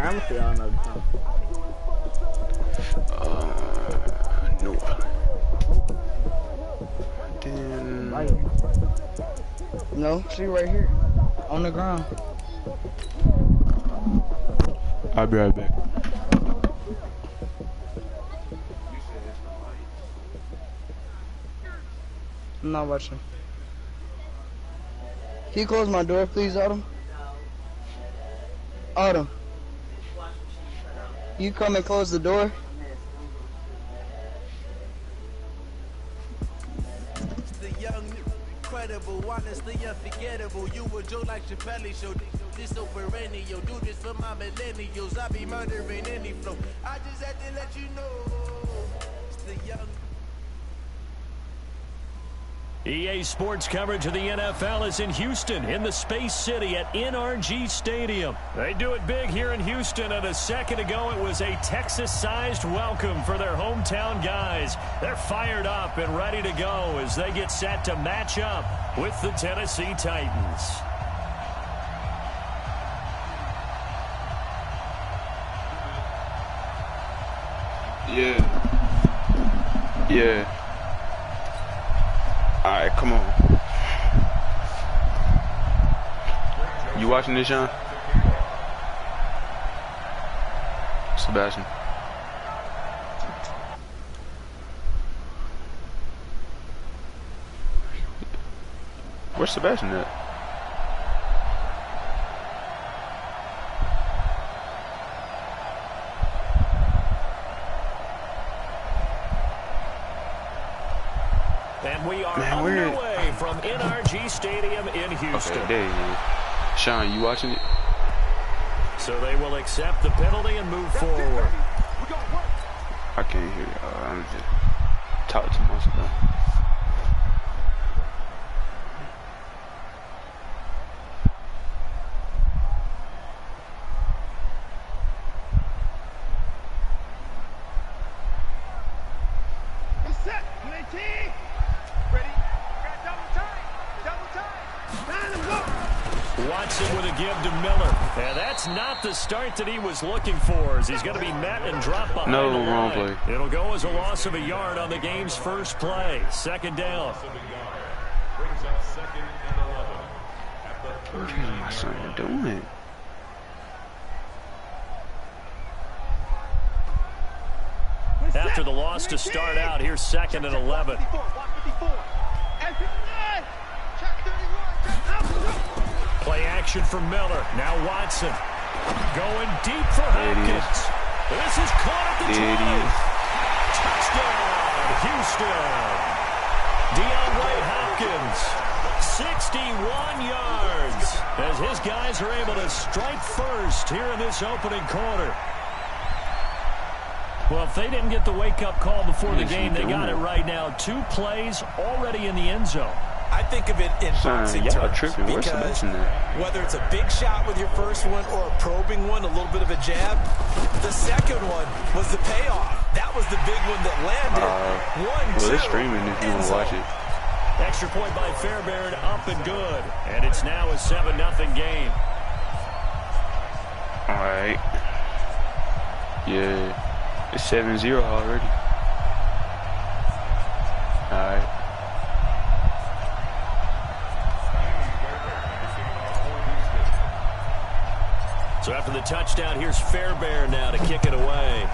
How much y'all know the time? No. Then. Right. No, she right here. On the ground. I'll be right back. I'm not watching. Can you close my door, please, Autumn? Autumn. You come and close the door? The young, incredible, honestly unforgettable. You a Joe like Chappelle show. This so perennial. Do this for my millennials. I be murdering any flow. I just had to let you know. It's the young. EA Sports coverage of the NFL is in Houston, in the Space City at NRG Stadium. They do it big here in Houston, and a second ago it was a Texas-sized welcome for their hometown guys. They're fired up and ready to go as they get set to match up with the Tennessee Titans. Yeah. Alright, come on. You watching this, Sean? Sebastian. Where's Sebastian at? And we are underway from NRG Stadium in Houston. Okay, there he is. Sean, you watching it? So they will accept the penalty and move forward. I can't hear you. I'm just talking to myself. Watson with a give to Miller. And that's not the start that he was looking for, as he's going to be met and dropped behind the line. Wrong play. It'll go as a loss of a yard on the game's first play. Second down. What is my son doing? After the loss to start out, here's second and 11. Play action for Miller. Now Watson. Going deep for Hopkins. This is caught at the 20. Touchdown, Houston. DeAndre Hopkins. 61 yards as his guys are able to strike first here in this opening quarter. Well, if they didn't get the wake-up call before the game, they got it right now. 2 plays already in the end zone. I think of it in boxing terms, because whether it's a big shot with your first one or a probing one, a little bit of a jab, the second one was the payoff. That was the big one that landed. Well, it's streaming if you want to watch it. Extra point by Fairbairn, up and good. And it's now a 7-0 game. All right. Yeah. It's 7-0 already. All right. So after the touchdown, here's Fairbairn now to kick it away.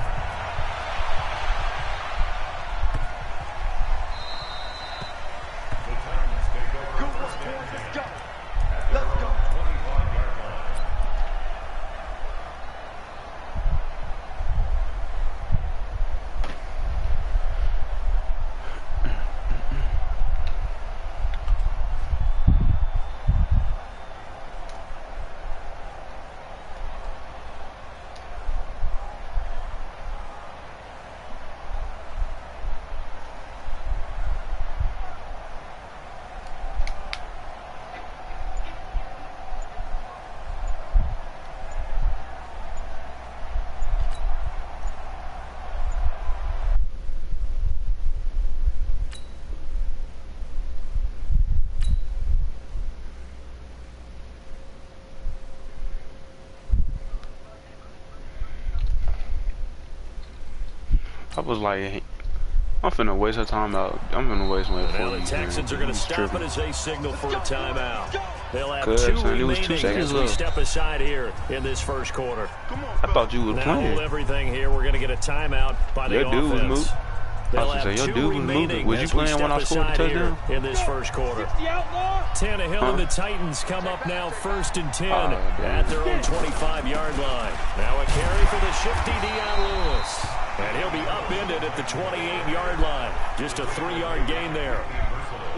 I was like, I'm finna waste her time out. I'm finna waste my Now the Texans are going to stop it as they signal for a timeout. They'll have Good, two son, it was remaining 2 seconds as we left. step aside here in this first quarter. I thought you was Now playing. hold everything here. We're going to get a timeout by the Your dude was offense. moving. I They'll was gonna have say, your two dude was moving. remaining Was you as we playing when I step scored the aside here touchdown? in this first quarter. Tannehill and the Titans come up now 1st and 10 at their own 25-yard line. Now a carry for the shifty Dion Lewis. And he'll be upended at the 28-yard line. Just a 3-yard gain there.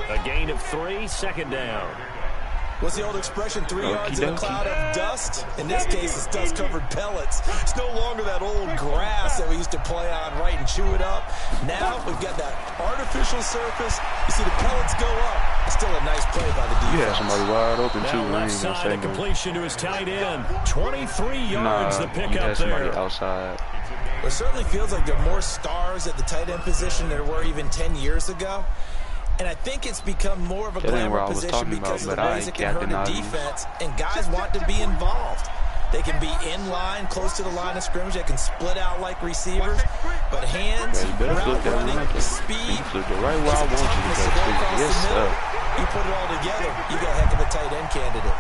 A gain of 3, second down. What's the old expression, 3 yards in a cloud of dust? In this case, it's dust-covered pellets. It's no longer that old grass that we used to play on, right, and chew it up. Now we've got that artificial surface. You see the pellets go up. It's still a nice play by the defense. You had somebody wide open, too. Now left side, a completion to his tight end. 23 yards the pickup there. Outside. It certainly feels like there are more stars at the tight end position than there were even 10 years ago. And I think it's become more of a glamour position because of the ways it can hurt a defense, and guys want to be involved. They can be in line, close to the line of scrimmage. They can split out like receivers. But hands, route running, speed, right where I want you to go. Yes, sir. You put it all together, you got a heck of a tight end candidate.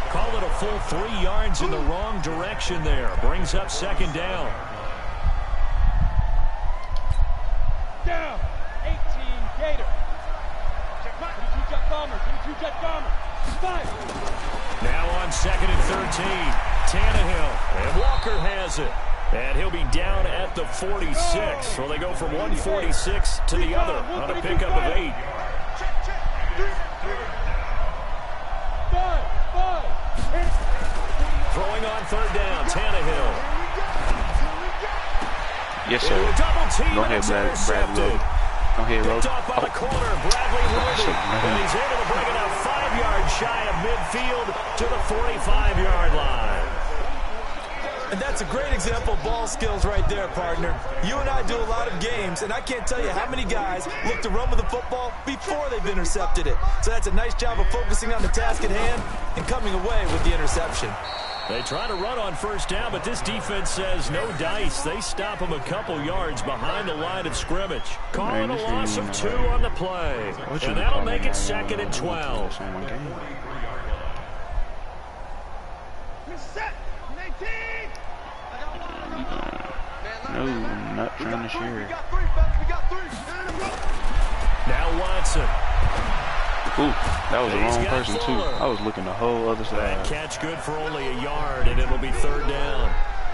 Call it a full 3 yards in the wrong direction there. Brings up second down. Down, 18 Gator. Now on 2nd and 13, Tannehill, and Walker has it. And he'll be down at the 46. So they go from 146 to the other on a pickup of 8. Throwing on 3rd down, Tannehill. Yes, sir. Go ahead, Bradley. Go ahead, Rose. Picked off by the corner, Bradley Roby. And he's able to bring it out 5 yards shy of midfield to the 45-yard line. And that's a great example of ball skills right there, partner. You and I do a lot of games, and I can't tell you how many guys look to run with the football before they've intercepted it. So that's a nice job of focusing on the task at hand and coming away with the interception. They try to run on 1st down, but this defense says no dice. They stop them a couple yards behind the line of scrimmage. Calling a loss of 2 on the play. And that'll make it 2nd and 12. No, I'm not trying to share. Now Watson. Ooh, that was the wrong person, too. I was looking the whole other side. That catch good for only a yard, and it'll be 3rd down.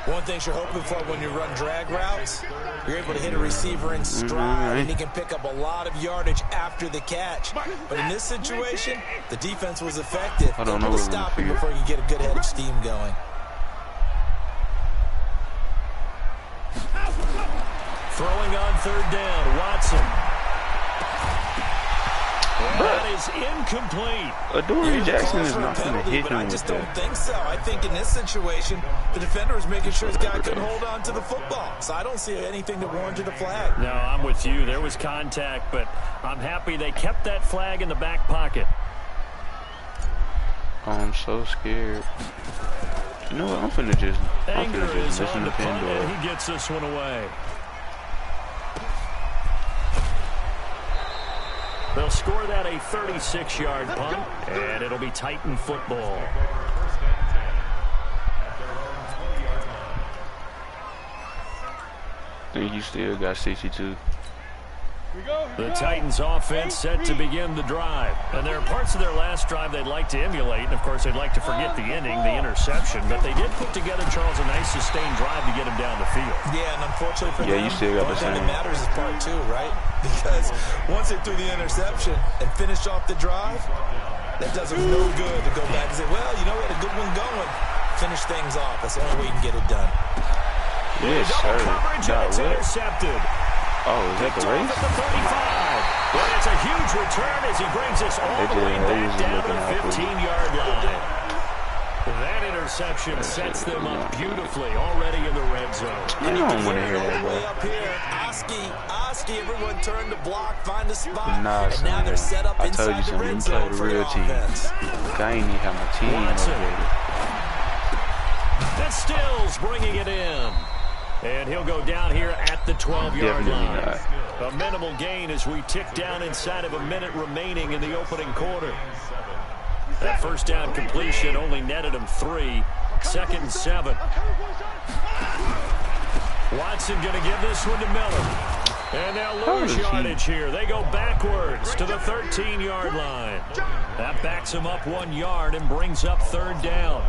One thing you're hoping for when you run drag routes, you're able to hit a receiver in stride, and he can pick up a lot of yardage after the catch. But in this situation, the defense was effective. I don't know able to stop him before you get a good head of steam going. Throwing on 3rd down, Watson. That is incomplete. Adoree Jackson is not going to hit him. I just don't think so. I think in this situation, the defender is making sure his guy couldn't hold on to the football. So I don't see anything that warranted a flag. No, I'm with you. There was contact, but I'm happy they kept that flag in the back pocket. I'm so scared. You know what? I'm finna just listen to Pandora. He gets this one away. They'll score that a 36-yard punt, and it'll be Titan football. I think you still got 62. The Titans offense set to begin the drive. And there are parts of their last drive they'd like to emulate. And, of course, they'd like to forget the ending, the interception. But they did put together, Charles, a nice sustained drive to get him down the field. Yeah, and unfortunately for them, you still got the the thing same. that matters is part 2, right? Because once they threw the interception and finished off the drive, that does them no good to go back and say, well, you know, we had a good one going. Finish things off. That's the only way you can get it done. Yes, sir. Coverage, and it's intercepted. Oh, is that the race? At the 35. But it's a huge return as he brings us all the way back down to the 15-yard line. That interception sets them up beautifully already in the red zone. I don't want to hear that, bro. Way up here, Oski, everyone turned to block, find a spot, Nah, and now they're set up I told you inside the something. red You zone play the for real the team. offense. I ain't even have my team motivated. That Stills bringing it in. And he'll go down here at the 12-yard line. A minimal gain as we tick down inside of a minute remaining in the opening quarter. That first down completion only netted him 3. 2nd and 7. Watson going to give this one to Miller. And they'll lose yardage here. They go backwards to the 13-yard line. That backs him up 1 yard and brings up 3rd down.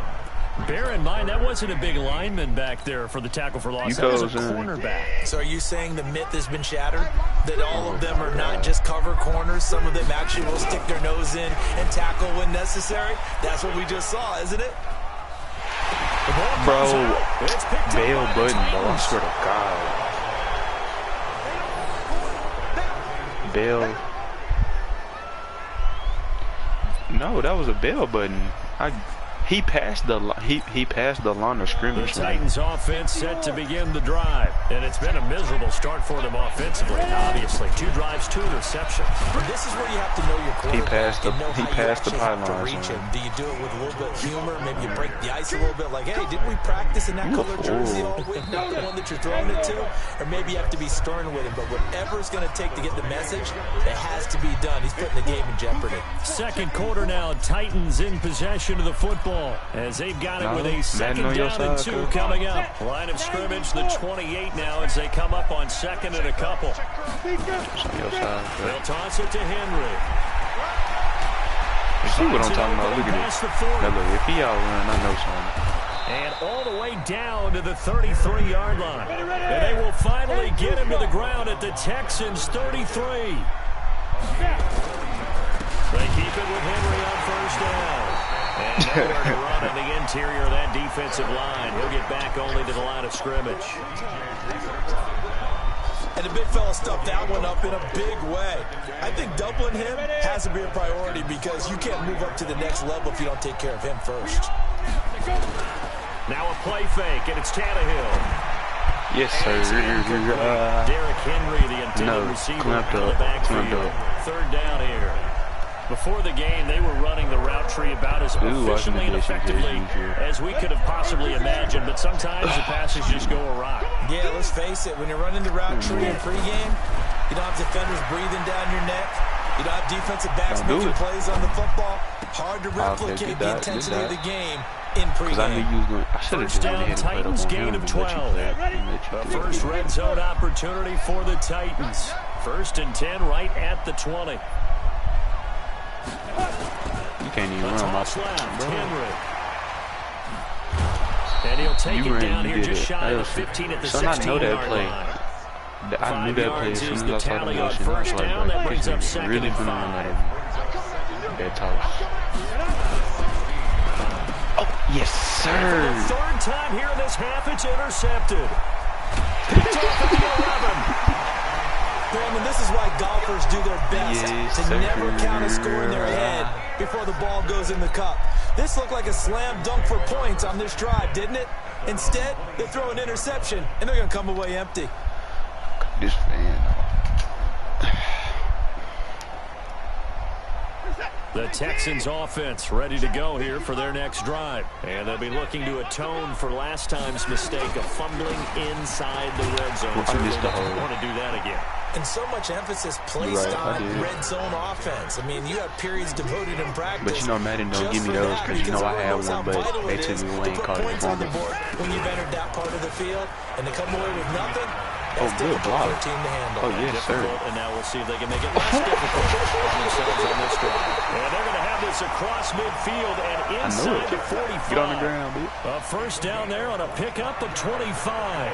Bear in mind, that wasn't a big lineman back there for the tackle for loss. That was a cornerback. So are you saying the myth has been shattered? That all of them are not just cover corners? Some of them actually will stick their nose in and tackle when necessary? That's what we just saw, isn't it? Bro, bail button, bro. I swear to God. Bail. No, that was a bail button. He passed the line of scrimmage. The Titans offense set to begin the drive, and it's been a miserable start for them offensively. Obviously, 2 drives, 2 interceptions. This is where you have to know your quarterback. He passed the pylon. Do you do it with a little bit of humor? Maybe you break the ice a little bit, like, hey, didn't we practice in that color jersey all week? Not the one that you're throwing it to, or maybe you have to be stern with him. But whatever it's going to take to get the message, it has to be done. He's putting the game in jeopardy. 2nd quarter now. Titans in possession of the football. As they've got it with a 2nd down and 2 coming up. Line of scrimmage, the 28 now as they come up on 2nd and a couple. They'll toss it to Henry. You see what I'm talking about? Look at this. Now look, if he outrun, I know something. And all the way down to the 33-yard line. And they will finally get him to the ground at the Texans' 33. They keep it with Henry on 1st down. And nowhere to run in the interior of that defensive line. He'll get back only to the line of scrimmage. And the big fella stuffed that one up in a big way. I think doubling him has to be a priority because you can't move up to the next level if you don't take care of him first. Now a play fake, and it's Tannehill. Yes, sir. Derrick Henry, the intended receiver, out of the backfield. 3rd down here. Before the game, they were running the route tree about as efficiently and effectively as we could have possibly imagined, but sometimes the passes just go awry. Yeah, let's face it, when you're running the route tree in pregame, you don't have defenders breathing down your neck. You don't have defensive backs making plays on the football. Hard to replicate the intensity of the game in pregame. First down, Titans gain of 12. The first red zone opportunity for the Titans. 1st and 10 right at the 20. You can't even run my Henry. And he'll take it down here just shy of 15 at the 16-yard line. I knew that play as soon as I saw the motion. First down, that brings up 2nd and 5. Oh, yes, sir. 3rd time here in this half, it's intercepted. Picked off at the 11. Brandon, this is why golfers do their best to never count a score in their head before the ball goes in the cup. This looked like a slam dunk for points on this drive, didn't it? Instead, they throw an interception, and they're going to come away empty. This fan. The Texans offense ready to go here for their next drive. And they'll be looking to atone for last time's mistake of fumbling inside the red zone. So they want to do that again. And so much emphasis placed on red zone offense. I mean, you have periods devoted in practice. But you know, Madden don't give me those because you know I have one, but they took me away and called it on the board when you've entered that part of the field, and to come away with nothing. That's good block. For a team to handle. Oh, yes, sir. And now we'll see if they can make it less difficult for themselves on this drive. And they're going to have this across midfield and inside the 45. Get on the ground, dude. A first down there on a pickup of 25.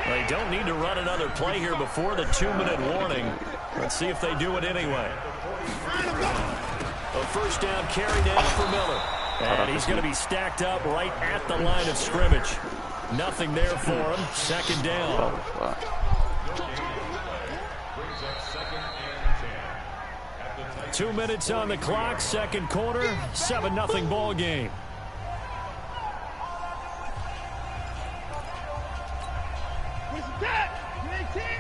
They don't need to run another play here before the 2-minute warning. Let's see if they do it anyway. A first down carry down for Miller. And he's going to be stacked up right at the line of scrimmage. Nothing there for him. 2nd down. 2 minutes on the clock. 2nd quarter. 7-0 ball game.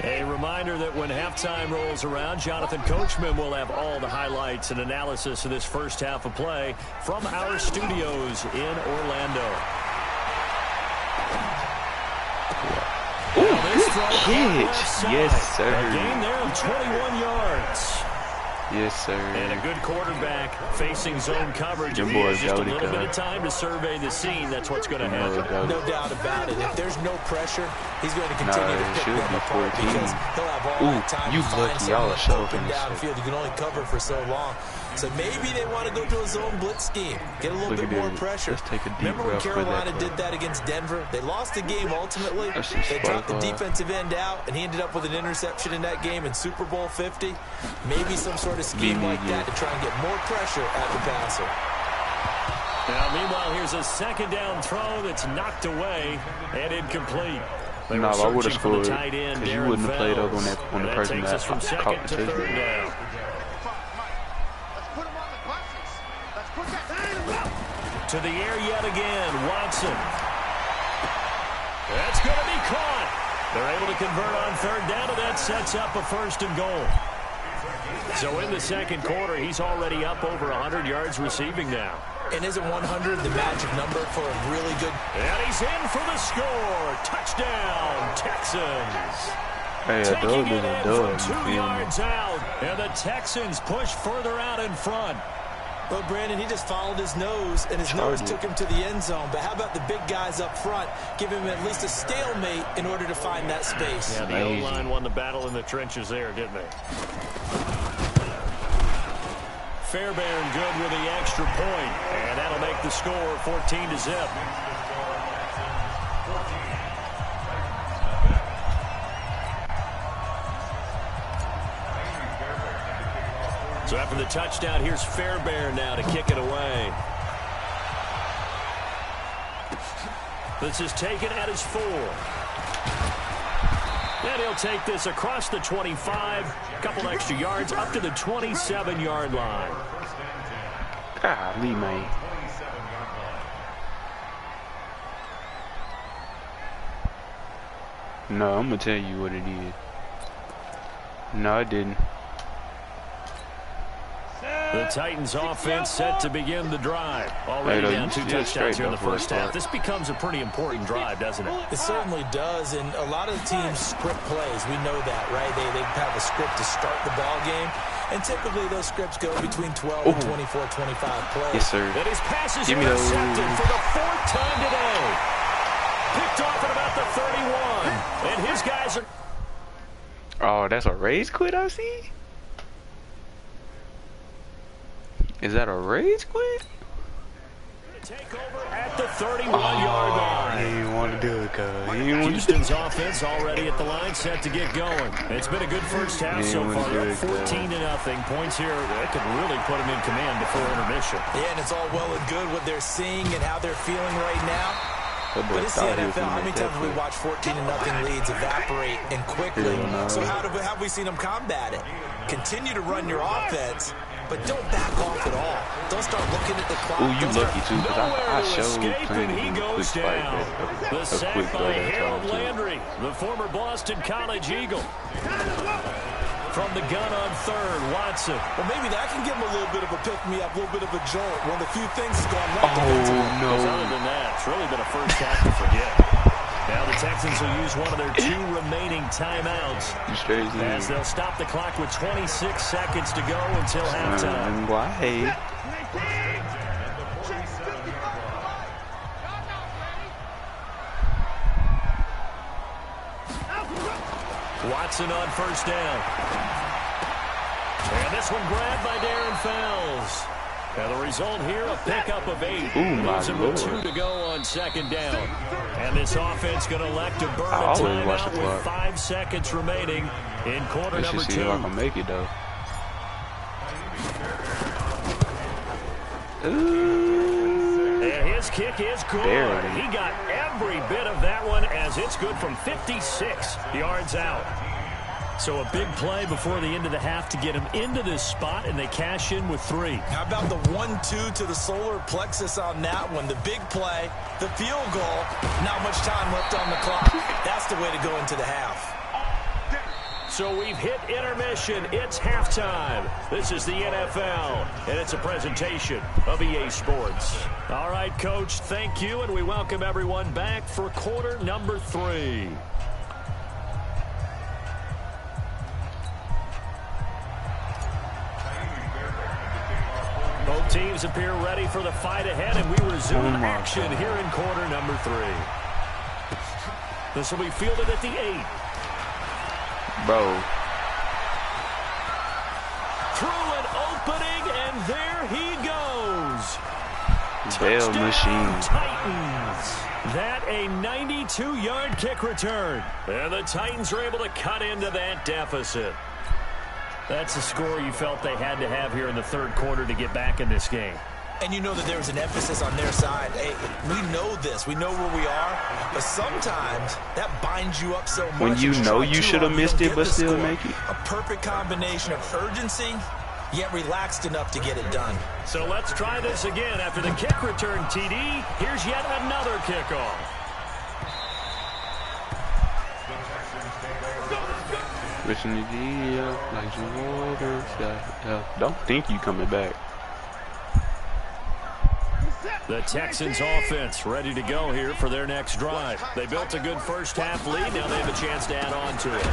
A reminder that when halftime rolls around, Jonathan Coachman will have all the highlights and analysis of this first half of play from our studios in Orlando. catch. Yes, sir. A gain there of 21 yards. Yes, sir. And a good quarterback facing zone coverage. Your boy Just a little bit of time to survey the scene. That's what's going to happen. No doubt about it. If there's no pressure, he's going to continue to pick them apart because he'll have all that time to find someone open downfield. You can only cover for so long. So maybe they want to go to a zone blitz scheme, get a little bit more pressure. Let's take a deep Remember when breath Carolina for that did that against Denver? They lost the game ultimately. They spot dropped the defensive end out, and he ended up with an interception in that game in Super Bowl 50. Maybe some sort of scheme like that to try and get more pressure at the passer. Now, meanwhile, here's a second down throw that's knocked away and incomplete. No, I would have scored because you wouldn't have played over when the person that caught the touchdown. To the air yet again, Watson. That's going to be caught. They're able to convert on third down, and that sets up a 1st and goal. So in the second quarter, he's already up over 100 yards receiving now. And isn't 100 the magic number for a really good... And he's in for the score. Touchdown, Texans. Hey, Taking it in from 2 yards out. And the Texans push further out in front. Well, Brandon, he just followed his nose, and his nose took him to the end zone. But how about the big guys up front? Give him at least a stalemate in order to find that space. Yeah, the O-line won the battle in the trenches there, didn't they? Fairbairn good with the extra point, and that'll make the score 14-0. So after the touchdown, here's Fairbairn now to kick it away. This is taken at his 4. And he'll take this across the 25, a couple extra yards, up to the 27-yard line. Golly, man. No, I'm going to tell you what it is. No, I didn't. The Titans offense set to begin the drive. Already down 2 touchdowns here in the first half. This becomes a pretty important drive, doesn't it? It certainly does, and a lot of the teams script plays. We know that, right? They have a script to start the ball game, and typically those scripts go between 12 and 24, 25 plays. Yes, sir. And his pass is intercepted for the 4th time today. Picked off at about the 31, and his guys are... Oh, that's a raise quit I see? Is that a raise quit? Take over at the 31-yard line. He didn't want to do it, cuz. Houston's offense already at the line, set to get going. It's been a good first half so far. 14-0. Points here that could really put them in command before intermission. Yeah, and it's all well and good what they're seeing and how they're feeling right now. But it's the NFL. How many times have we watched 14-0 leads evaporate and quickly? So how have we seen them combat it? Continue to run your offense, but don't back off at all. Don't start looking at the clock. Oh, you lucky too, because I showed escape, playing and he goes down. The sack by Harold Landry, the former Boston College Eagle. From the gun on third, Watson. Well, maybe that can give him a little bit of a pick-me-up, a little bit of a jolt. One of the few things has gone right. Oh, no. Other than that, it's really been a first half to forget. Now the Texans will use one of their 2 remaining timeouts as they'll stop the clock with 26 seconds to go until halftime. Watson on first down. And this one grabbed by Darren Fells. And the result here, a pickup of 8. Moves him with 2 to go on second down. And this offense going to elect to burn a timeout with 5 seconds remaining in quarter number 2. See if I can make it, though. And his kick is good. Barely. He got every bit of that one as it's good from 56 yards out. So a big play before the end of the half to get him into this spot, and they cash in with 3. How about the 1-2 to the solar plexus on that one? The big play, the field goal, not much time left on the clock. That's the way to go into the half. So we've hit intermission. It's halftime. This is the NFL, and it's a presentation of EA Sports. All right, Coach, thank you, and we welcome everyone back for quarter number 3. teams appear ready for the fight ahead, and we resume action here in quarter number 3. This will be fielded at the 8. Bro. Through an opening, and there he goes. Bell machine. Titans. That a 92-yard kick return. And the Titans are able to cut into that deficit. That's a score you felt they had to have here in the third quarter to get back in this game. And you know that there was an emphasis on their side. Hey, we know this. We know where we are. But sometimes that binds you up so much. When you know you should have missed it but still make it. A perfect combination of urgency, yet relaxed enough to get it done. So let's try this again. After the kick return, TD, here's yet another kickoff. Don't think you coming back. The Texans offense ready to go here for their next drive. They built a good first half lead. Now they have a chance to add on to it.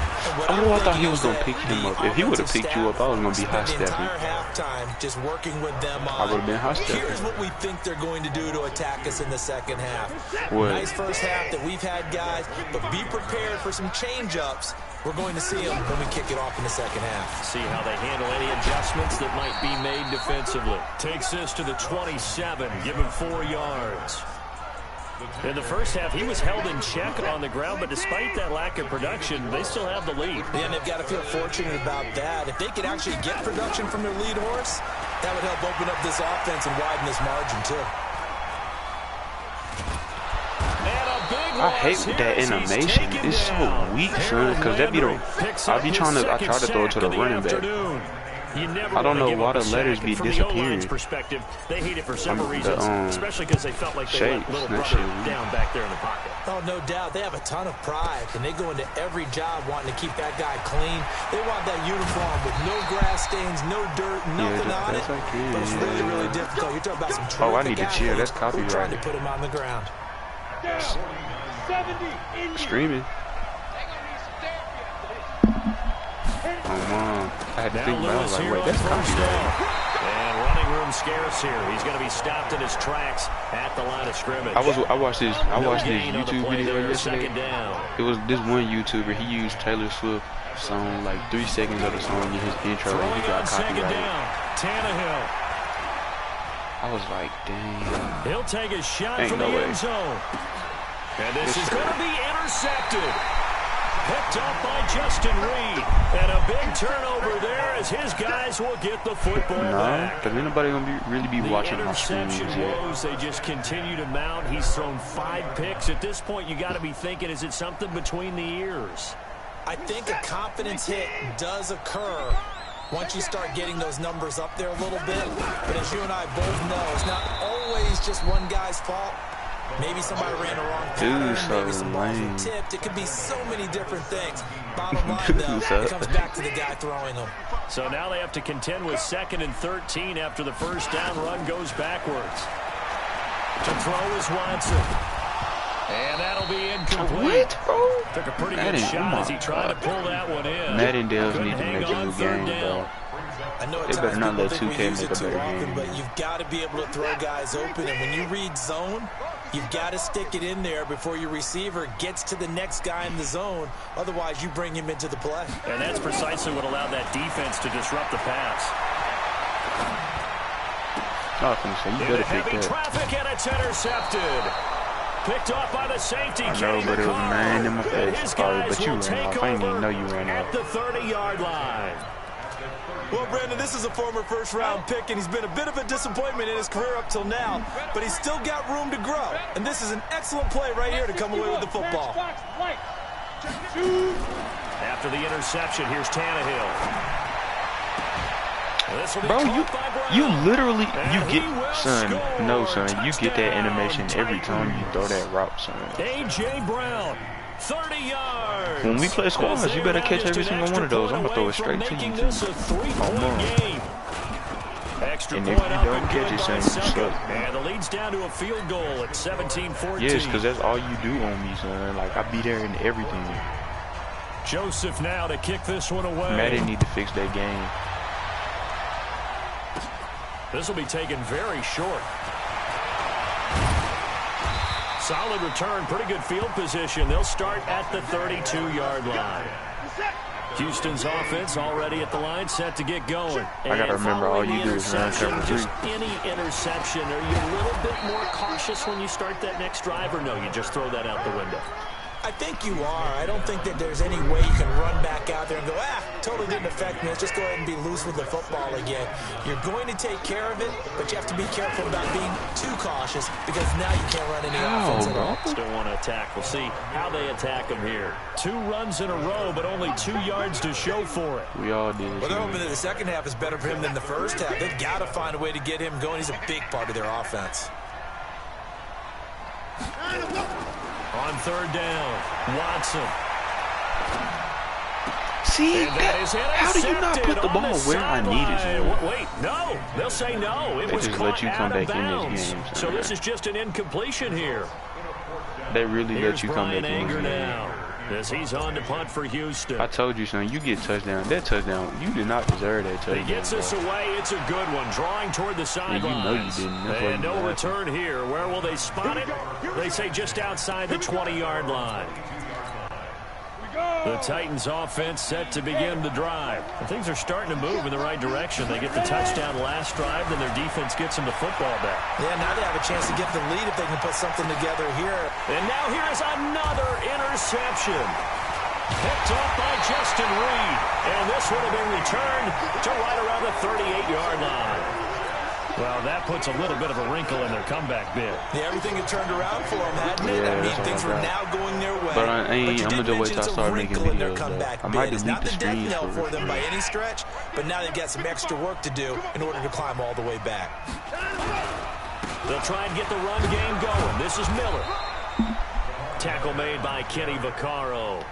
Oh, I thought he was going to pick him up. If he would have picked you up, I was going to be high-stepping. Halftime, just working with them on. I would have been high-stepping. Here's what we think they're going to do to attack us in the second half. What? Nice first half that we've had, guys, but be prepared for some change-ups. We're going to see them when we kick it off in the second half. See how they handle any adjustments that might be made defensively. Takes this to the 27, give him 4 yards. In the first half, he was held in check on the ground, but despite that lack of production, they still have the lead. Yeah, and they've got to feel fortunate about that. If they could actually get production from their lead horse, that would help open up this offense and widen this margin, too. I hate that animation. It's so weak, son. Because that be the. I try to throw it to the running back. I don't know why the letters be disappearing. They hate it for several reasons, especially because they felt like they let little brother down back there in the pocket. Oh, no doubt. They have a ton of pride, and they go into every job wanting to keep that guy clean. They want that uniform with no grass stains, no dirt, nothing on it. But it's really, really difficult. You're talking about some terrific I need to cheer. That's copyrighted. Trying to put him on the ground. Streaming. Oh, Mom. I had to think about it. I was like, wait, that's copyrighted. And running room scarce here. He's going to be stopped in his tracks at the line of scrimmage. I watched this YouTube video yesterday. It was this one YouTuber. He used Taylor Swift song, like 3 seconds of the song in his intro, and he got copyrighted. Tannehill. I was like, dang. He'll take a shot from the end zone. And this is going to be intercepted. Picked up by Justin Reed. And a big turnover there as his guys will get the football back. Because anybody going to really be watching my streams yet. They just continue to mount. He's thrown 5 picks. At this point, you got to be thinking, is it something between the ears? I think a confidence hit does occur once you start getting those numbers up there a little bit. But as you and I both know, it's not always just one guy's fault. Maybe somebody ran the wrong pattern, maybe some balls were tipped. It could be so many different things. Bottom line, though, it comes back to the guy throwing them. So now they have to contend with 2nd and 13 after the first down run goes backwards. To throw is Watson. And that'll be incomplete. What, bro? Took a pretty good shot as he tried to pull that one in. Madden deals need to make a new game, bro. I know they better not let 2K make a better game. But you've got to be able to throw guys open. And when you read zone, you've got to stick it in there before your receiver gets to the next guy in the zone. Otherwise, you bring him into the play. And that's precisely what allowed that defense to disrupt the pass. I was going to say, you better pick that. Traffic, and it's intercepted. Picked off by the safety. I know, but it was man in my face. Sorry, but you ran off. I didn't even know you ran off. At the 30-yard line. Well, Brandon, this is a former first-round pick, and he's been a bit of a disappointment in his career up till now, but he's still got room to grow, and this is an excellent play right here to come away with the football. After the interception, here's Tannehill. Bro, you literally, you get, son, you get that animation every time you throw that route, son. A.J. Brown. 30 yards. When we play squads, you better catch every single one of those. I'm going to throw it straight to you, too. And if you don't catch it, son, you suck. And the lead's down to a field goal at 17-14. Yes, because that's all you do on me, son. Like, I be there in everything. Joseph now to kick this one away. Madden need to fix that game. This will be taken very short. Solid return, pretty good field position. They'll start at the 32-yard line. Houston's offense already at the line, set to get going. I got to remember, all you do is run cover 3. Just any interception, are you a little bit more cautious when you start that next drive, or no, you just throw that out the window? I think you are. I don't think that there's any way you can run back out there and go, totally didn't affect me. Let's just go ahead and be loose with the football again. You're going to take care of it, but you have to be careful about being too cautious because now you can't run any offense at all. Still want to attack. We'll see how they attack him here. 2 runs in a row, but only 2 yards to show for it. We all did. Well, they're hoping that the second half is better for him than the first half. They've got to find a way to get him going. He's a big part of their offense. On 3rd down, Watson. See, how do you not put the ball where I needed it? Wait, no. They'll say no. It was caught out of bounds. So this is just an incompletion here. They really let you come back in this game. Now, as he's on to punt for Houston. I told you, son, you get touchdown. That touchdown, you did not deserve that touchdown. He gets this away. It's a good one. Drawing toward the sidelines. Yeah, you know you didn't. And no return here. Where will they spot it? They say just outside the 20-yard line. The Titans offense set to begin the drive. And things are starting to move in the right direction. They get the touchdown last drive, then their defense gets them the football back. Yeah, now they have a chance to get the lead if they can put something together here. And now here's another interception. Picked up by Justin Reed. And this would have been returned to right around the 38-yard line. Well, that puts a little bit of a wrinkle in their comeback bid. Yeah, everything had turned around for them, hadn't it? Yeah, I mean, things were now going their way. But I'm going to wait till I start making videos, though. I might delete not the the death knell Streamz for them by any stretch, but now they've got some extra work to do in order to climb all the way back. They'll try and get the run game going. This is Miller. Tackle made by Kenny Vaccaro.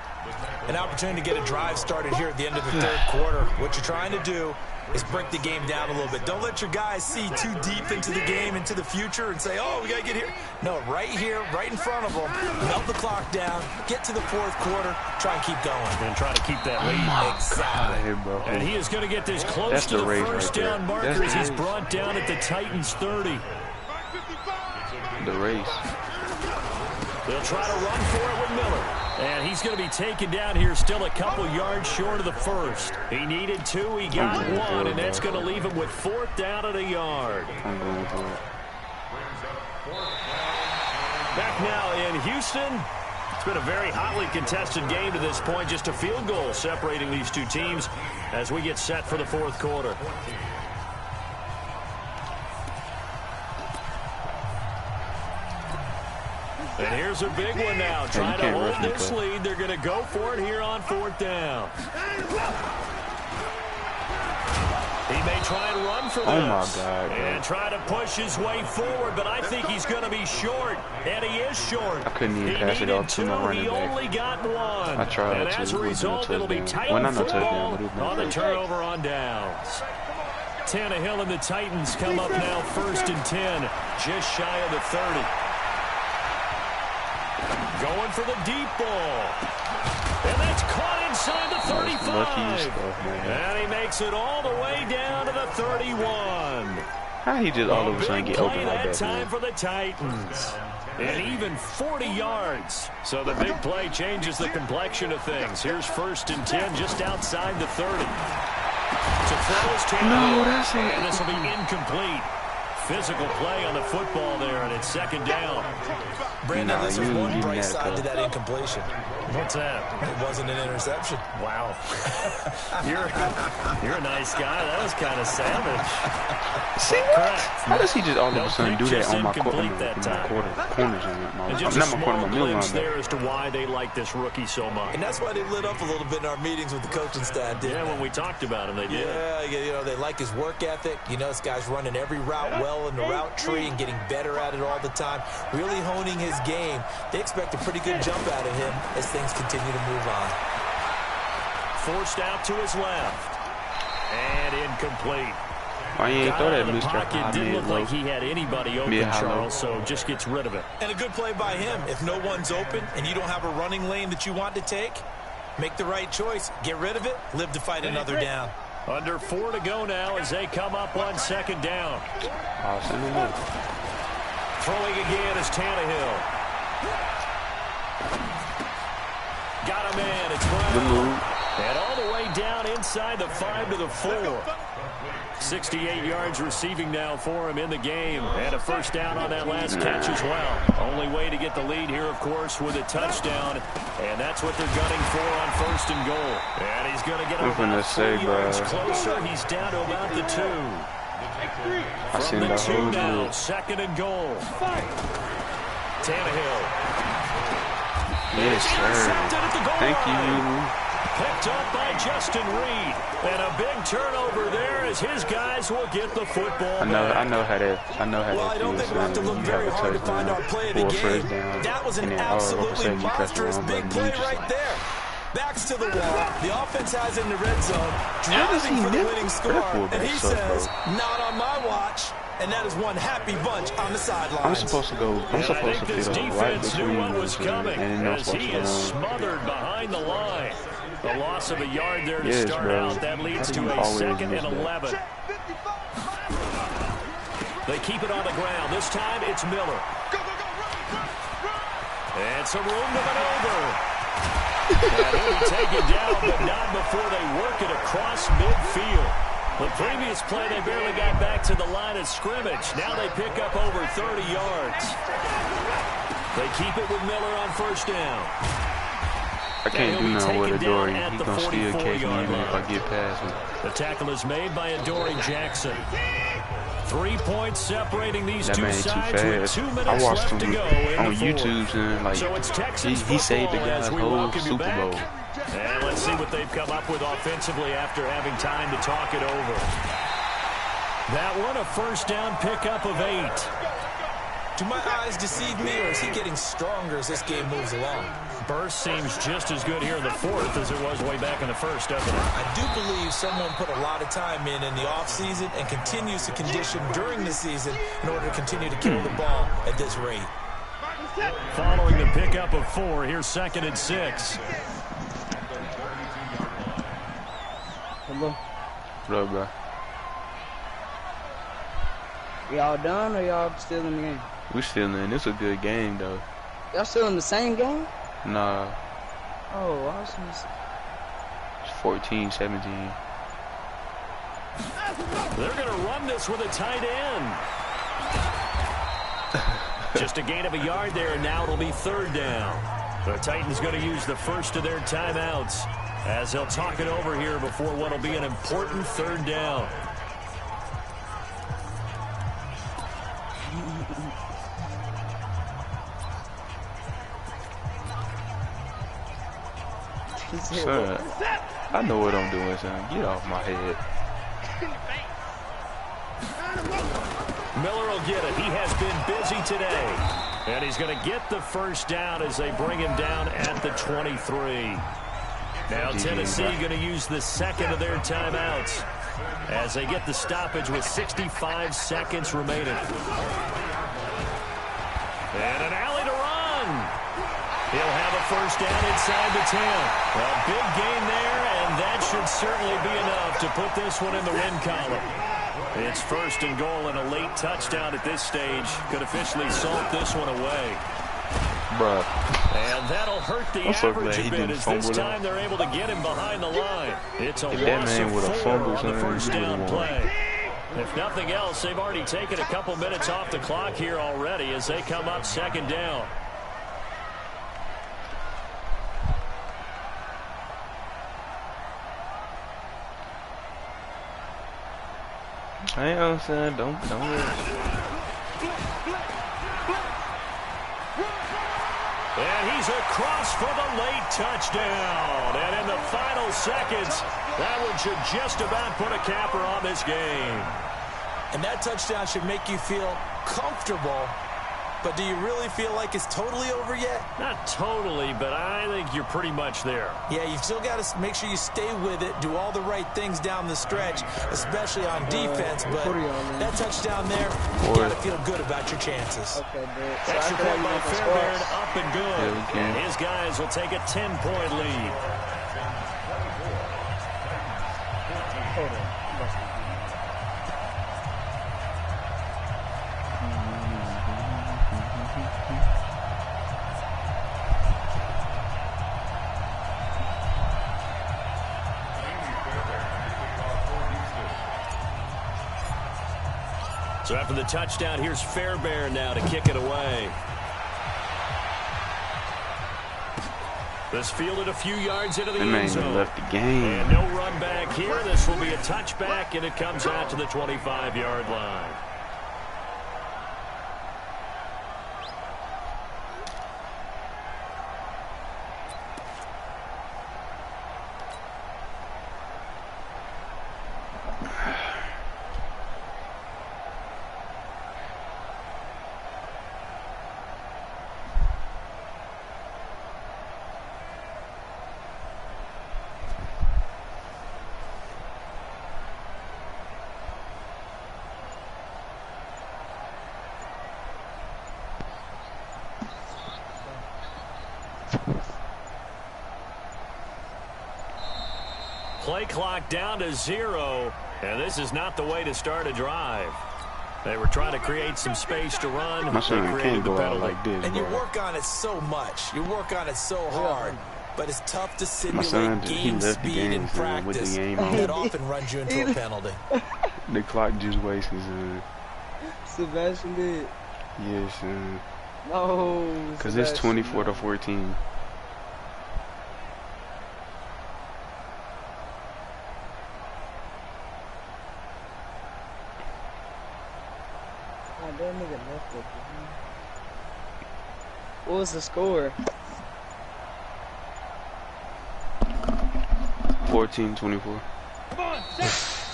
An opportunity to get a drive started here at the end of the 3rd quarter. What you're trying to do is break the game down a little bit. Don't let your guys see too deep into the game, into the future, and say, oh, we got to get here. No, right here, right in front of them, melt the clock down, get to the 4th quarter, try and keep going. And try to keep that lead. Exactly. God, and he is going to get this close to the first down marker as he's brought down at the Titans 30. The race. They'll try to run for it with Miller. And he's going to be taken down here still a couple yards short of the first. He needed 2, he got 1, and that's going to leave him with 4th down at a yard. Back now in Houston. It's been a very hotly contested game to this point. Just a field goal separating these two teams as we get set for the 4th quarter. And here's a big one now. Trying to hold this lead. They're going to go for it here on 4th down. He may try and run for this. Oh, my God. And try to push his way forward, but I think he's going to be short. And he is short. I couldn't even pass it off to my running back. He only got 1. I tried and to. as a result, it'll be Titan football on the turnover on downs. Tannehill and the Titans come up now 1st and 10, just shy of the 30. Going for the deep ball. And that's caught inside the 35. And he makes it all the way down to the 31. How he just all of a sudden get open like that, time for the Titans. And even 40 yards. So the big play changes the complexion of things. Here's 1st and 10 just outside the 30. To throw his tail. No, that's it. And this will be incomplete. Physical play on the football there, and it's 2nd down. Brandon, this is one bright side to that incompletion. What's that? It wasn't an interception. Wow. You're a nice guy. That was kind of savage. See what? How does he just all of a sudden do that on my corners? And just a small glimpse there as to why they like this rookie so much. And that's why they lit up a little bit in our meetings with the coaching staff, didn't they? When we talked about him, they did. Yeah, you know, they like his work ethic. You know, this guy's running every route well in the route tree and getting better at it all the time, really honing his game. They expect a pretty good jump out of him as things continue to move on. Forced out to his left. And incomplete. Why you ain't throw that loose track? It didn't look like he had anybody open, Charles, so just gets rid of it. And a good play by him. If no one's open and you don't have a running lane that you want to take, make the right choice. Get rid of it. Live to fight another down. Under 4 to go now as they come up on 2nd down. Throwing again is Tannehill. Got a man. It's Brown. And all the way down inside the 5 to the 4. 68 yards receiving now for him in the game. And a first down on that last catch as well. Only way to get the lead here, of course, with a touchdown. And that's what they're gunning for on 1st and goal. And he's going to get about 3 yards closer. He's down to about the 2. From the 2 now, 2nd and goal. Tannehill. Yes, sir. Thank you. Picked up by Justin Reed. And a big turnover there as his guys will get the football. I know how that Well, I don't think we'll have to look very hard to find our play of the game. That was an absolutely monstrous big play right there. Backs to the wall. The offense has in the red zone. Driving for the winning score. And he says, not on my watch. And that is one happy bunch on the sidelines. I'm supposed to go. I'm supposed to fit right between what was coming as he is them. smothered behind the line. The loss of a yard there to start out. That leads to a 2nd and 11. They keep it on the ground. This time it's Miller. And some room to maneuver. And he'll be taken down, but not before they work it across midfield. The previous play, they barely got back to the line of scrimmage. Now they pick up over 30 yards. They keep it with Miller on 1st down. I can't do nothing with Adoree. He's going to still catch me even if I get past him. The tackle is made by Adoree Jackson. 3 points separating these two sides with 2 minutes left to go on YouTube, and like so it's Texans he saved the guy's whole Super Bowl. And let's see what they've come up with offensively after having time to talk it over. That one, a first down pickup of 8. Do my eyes deceive me, or is he getting stronger as this game moves along? Burst seems just as good here in the 4th as it was way back in the 1st, doesn't it? I do believe someone put a lot of time in the offseason and continues to condition during the season in order to continue to carry the ball at this rate. Following the pickup of 4, here's 2nd and 6. Hello. What up, bro? Y'all done or y'all still in the game? We still in. It's a good game, though. Y'all still in the same game? Nah. Oh, awesome. It's 14-17. They're going to run this with a tight end. Just a gain of a yard there, and now it'll be 3rd down. The Titans going to use the first of their timeouts as they'll talk it over here before what will be an important 3rd down. Son, I know what I'm doing, son. Get off my head. Miller will get it. He has been busy today. And he's going to get the first down as they bring him down at the 23. Now Tennessee going to use the 2nd of their timeouts as they get the stoppage with 65 seconds remaining. And an alley to run. He'll have a first down inside the 10. A big gain there, and that should certainly be enough to put this one in the win column. It's 1st and goal, and a late touchdown at this stage could officially salt this one away. Bruh. And that'll hurt the average a bit as this time they're able to get him behind the line. It's a loss of 4 on the first down play. If nothing else, they've already taken a couple minutes off the clock here already as they come up 2nd down. I ain't saying don't And he's across for the late touchdown. And in the final seconds, that one should just about put a capper on this game. And that touchdown should make you feel comfortable. But do you really feel like it's totally over yet? Not totally, but I think you're pretty much there. Yeah, you still got to make sure you stay with it, do all the right things down the stretch, especially on defense. But that touchdown there, you got to feel good about your chances. Okay, dude. So extra point by Fairbairn, up and good. Yeah, and his guys will take a 10-point lead. Hold on. So after the touchdown, here's Fairbairn now to kick it away. This fielded a few yards into the end zone. Left the game. And no run back here. This will be a touchback, and it comes out to the 25-yard line. Play clock down to 0, and this is not the way to start a drive. They were trying to create some space to run. My son can't go out like this, and bro. you work on it so much. You work on it so hard. But it's tough to simulate game speed in practice. That often runs you into a penalty. The clock just wasted, Sebastian did. Yes, No. Because it's 24-14. That nigga left it. What was the score? 14-24.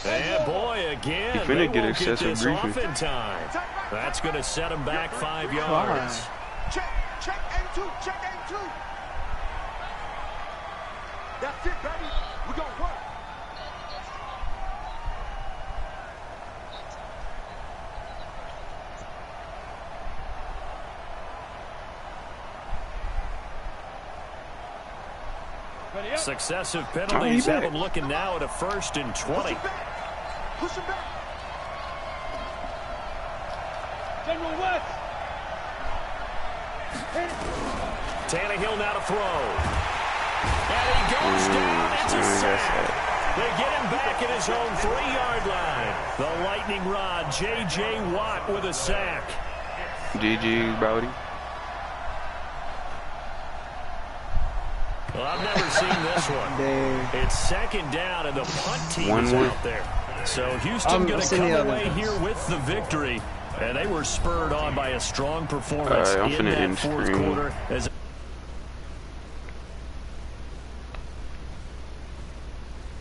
And boy, again, he finna get get excessive this briefing. off in time. That's going to set him back 5 yards. Check and two. That's it, baby. We're going to work. Successive penalties have him looking now at a 1st and 20. Push him back. General West. Tannehill now to throw. And he goes down. It's a sack. They get him back at his own 3-yard line. The lightning rod, J.J. Watt with a sack. GG, Brody. Well, I've never seen this one. It's 2nd down, and the punt team is out there. So Houston going to come away here with the victory. And they were spurred on by a strong performance in that 4th quarter. As